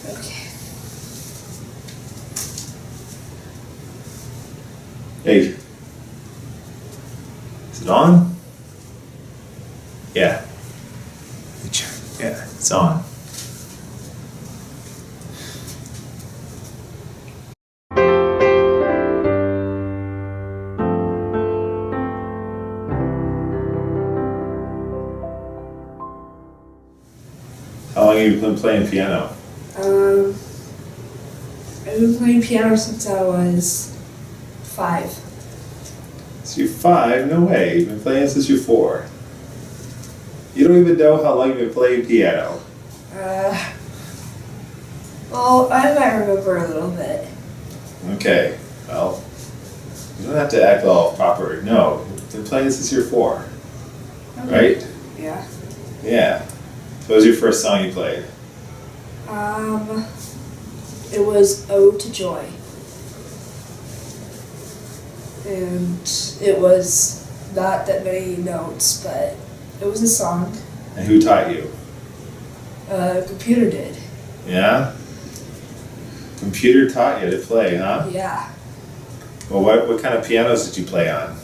Okay. Hey. Is it on? Yeah. Yeah, it's on. How long have you been playing piano? I've been playing piano since I was 5. So you're 5? No way. You've been playing since you're 4. You don't even know how long you've been playing piano. Well, I might remember a little bit. Okay, well, you don't have to act all proper. No, you've been playing since you're 4. Okay. Right? Yeah. Yeah. So what was your first song you played? It was Ode to Joy. And it was not that many notes, but it was a song. And who taught you? Computer did. Yeah? Computer taught you to play, huh? Yeah. Well, what kind of pianos did you play on?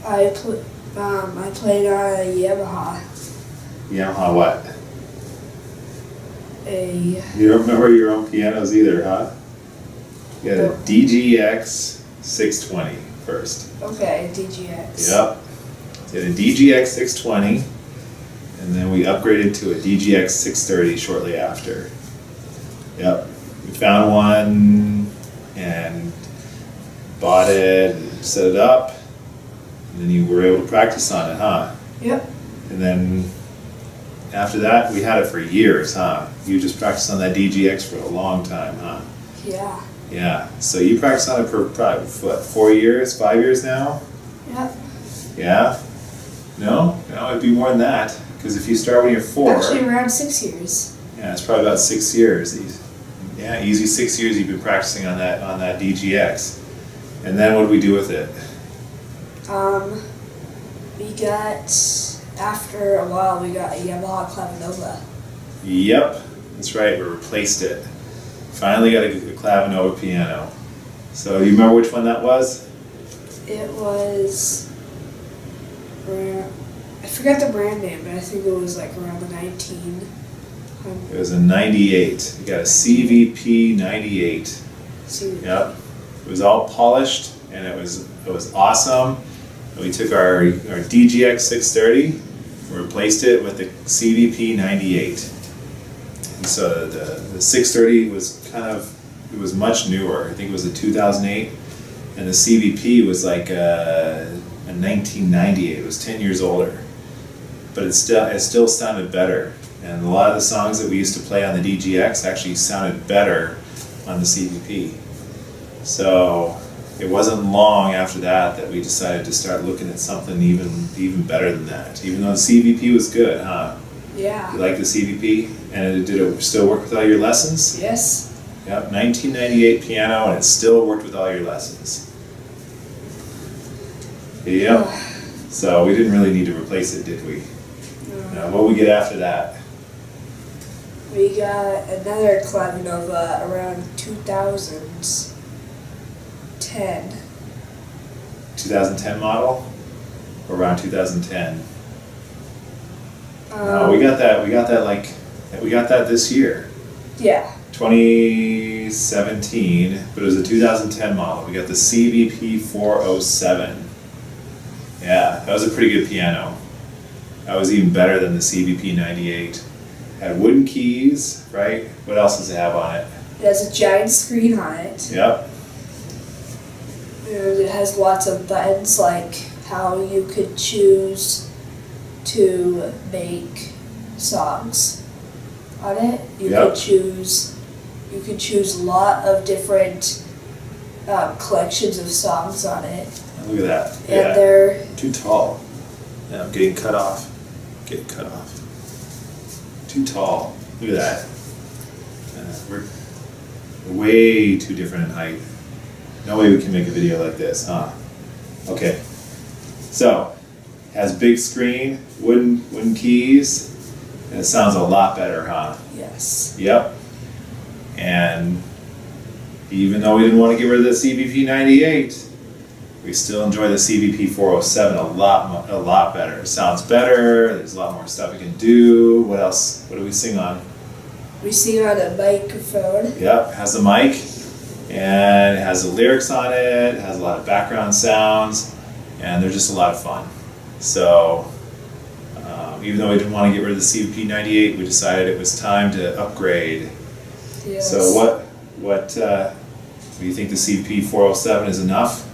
I played on a Yamaha. Yamaha what? A You don't remember your own pianos either, huh? You had a DGX 620 first. okay, DGX. Yep. You had a DGX 620, and then we upgraded to a DGX 630 shortly after. Yep. We found one and bought it and set it up, and then you were able to practice on it, huh? Yep. And then after that, we had it for years, huh? You just practiced on that DGX for a long time, huh? Yeah. Yeah. So you practiced on it for probably, what, 4 years, 5 years now? Yep. Yeah? No? No, it'd be more than that. Because if you start when you're 4, Actually, around 6 years. yeah, it's probably about 6 years. Yeah, easy 6 years you've been practicing on that DGX. And then what do we do with it? We got, after a while, we got a Yamaha Clavinova. Yep, that's right. We replaced it. Finally got a Clavinova piano. So you remember which one that was? It was, I forgot the brand name, but I think it was like around the 1900. It was a 98. You got a CVP 98. Yep. It was all polished and it was awesome. And we took our DGX 630 and replaced it with the CVP 98. And so the 630 was it was much newer. I think it was a 2008, and the CVP was like a 1998. It was 10 years older, but it still sounded better. And a lot of the songs that we used to play on the DGX actually sounded better on the CVP. So it wasn't long after that we decided to start looking at something even better than that. Even though the CVP was good, huh? Yeah. You like the CVP? And did it still work with all your lessons? Yes. Yep, 1998 piano, and it still worked with all your lessons. Yep. So we didn't really need to replace it, did we? No. What did we get after that? We got another Clavinova around 2010. 2010 model? Or around 2010? No, we got that this year. Yeah. 2017, but it was a 2010 model. We got the CVP 407. Yeah, that was a pretty good piano. That was even better than the CVP 98. Had wooden keys, right? What else does it have on it? It has a giant screen on it. Yep. And it has lots of buttons, like how you could choose to make songs on it. You Yep. could choose a lot of different collections of songs on it. Look at that. And Yeah. they're Too tall. Yeah, I'm getting cut off. Getting cut off. Too tall. Look at that. We're way too different in height. No way we can make a video like this, huh? Okay. So, has big screen, wooden keys, and it sounds a lot better, huh? yes. Yep. And even though we didn't want to get rid of the CVP 98, we still enjoy the CVP 407 a lot better. It sounds better. There's a lot more stuff we can do. What else? What do we sing on? We sing on a microphone. Yep, it has a mic, and it has the lyrics on it. It has a lot of background sounds, and they're just a lot of fun. So even though we didn't want to get rid of the CVP 98, we decided it was time to upgrade. Yes. So what do you think the CVP 407 is enough?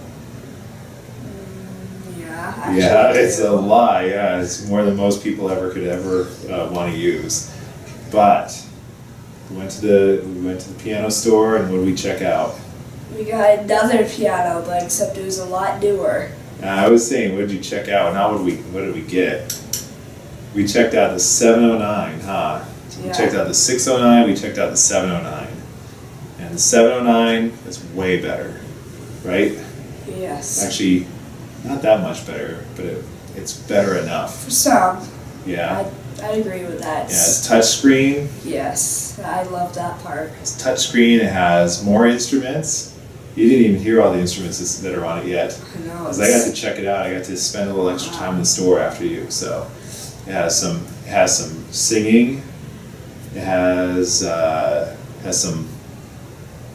Yeah. Actually, Yeah, it's a lie. Yeah, it's more than most people could ever want to use. But we went to the piano store, and what did we check out? We got another piano, but except it was a lot newer. I was saying, what did you check out? Not what did we get? We checked out the 709, huh? We Yeah. checked out the 609. We checked out the 709, and the 709 is way better, right? Yes. Actually, not that much better, but it's better enough. For some, Yeah. I agree with that. Yeah, it's touchscreen. Yes, I love that part. It's touchscreen. It has more instruments. You didn't even hear all the instruments that are on it yet. I know. Because I got to check it out. I got to spend a little extra time in the store after you. So it has some singing. It has some,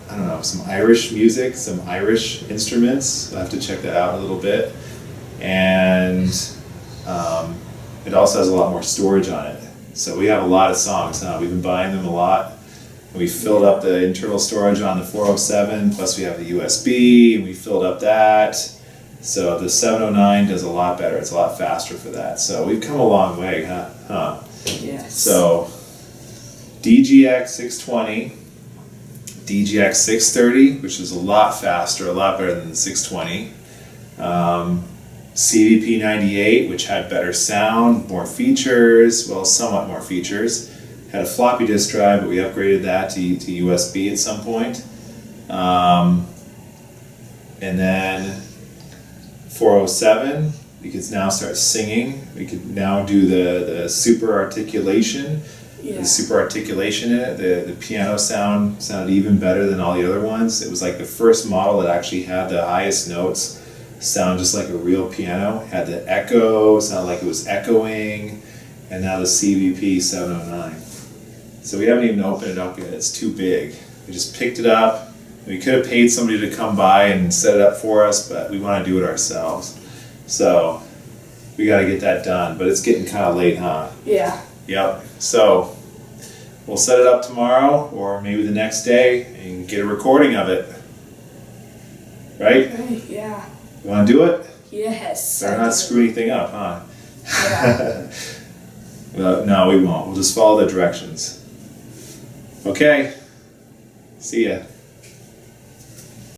I don't know, some Irish music, some Irish instruments. I'll have to check that out a little bit. And it also has a lot more storage on it. So we have a lot of songs now. We've been buying them a lot. We filled up the internal storage on the 407, plus we have the USB, and we filled up that. So the 709 does a lot better. It's a lot faster for that. So we've come a long way, huh? Yes. So DGX 620, DGX 630, which is a lot faster, a lot better than the 620. CVP 98, which had better sound, more features, well, somewhat more features. Had a floppy disk drive, but we upgraded that to USB at some point. And then 407, we could now start singing. We could now do the super articulation. Yeah. The super articulation in it. The piano sounded even better than all the other ones. It was like the first model that actually had the highest notes sound just like a real piano. Had the echo, sounded like it was echoing. And now the CVP 709. So we haven't even opened it up yet. It's too big. We just picked it up. We could have paid somebody to come by and set it up for us, but we want to do it ourselves. So we got to get that done. But it's getting kind of late, huh? Yeah. Yep. So we'll set it up tomorrow or maybe the next day and get a recording of it. Right? Right, yeah. You want to do it? Yes. Better not screw anything up, huh? Yeah. Well, no, we won't. We'll just follow the directions. Okay. See ya.